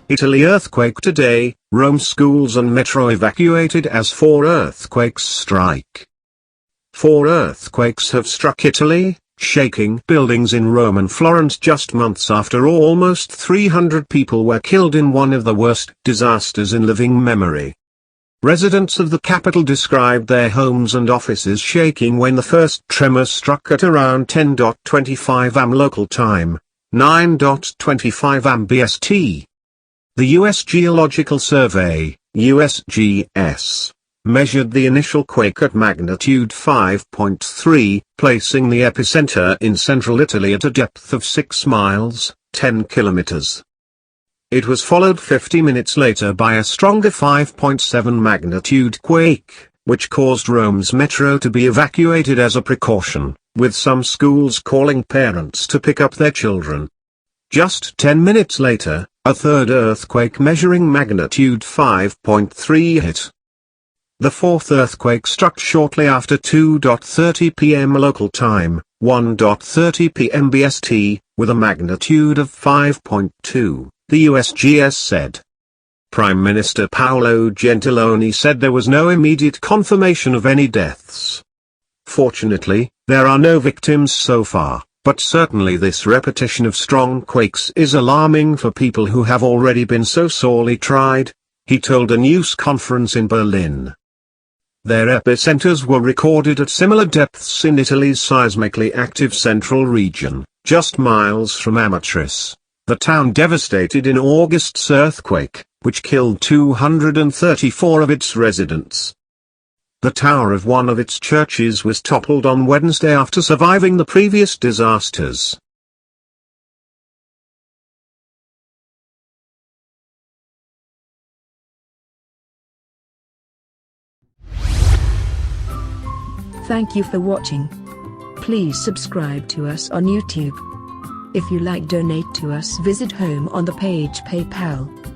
Italy earthquake today, Rome schools and metro evacuated as 4 earthquakes strike. 4 earthquakes have struck Italy, shaking buildings in Rome and Florence just months after almost 300 people were killed in one of the worst disasters in living memory. Residents of the capital described their homes and offices shaking when the first tremor struck at around 10:25 am local time, 9:25 am BST. The US Geological Survey, USGS, measured the initial quake at magnitude 5.3, placing the epicenter in central Italy at a depth of 6 miles, 10 kilometers. It was followed 50 minutes later by a stronger 5.7 magnitude quake, which caused Rome's metro to be evacuated as a precaution, with some schools calling parents to pick up their children. Just 10 minutes later, a third earthquake measuring magnitude 5.3 hit. The fourth earthquake struck shortly after 2:30 p.m. local time, 1:30 p.m. BST, with a magnitude of 5.2, the USGS said. Prime Minister Paolo Gentiloni said there was no immediate confirmation of any deaths. Fortunately, there are no victims so far, but certainly this repetition of strong quakes is alarming for people who have already been so sorely tried, he told a news conference in Berlin. Their epicenters were recorded at similar depths in Italy's seismically active central region, just miles from Amatrice, the town devastated in August's earthquake, which killed 234 of its residents. The tower of one of its churches was toppled on Wednesday after surviving the previous disasters. Thank you for watching. Please subscribe to us on YouTube. If you like, donate to us, visit home on the page PayPal.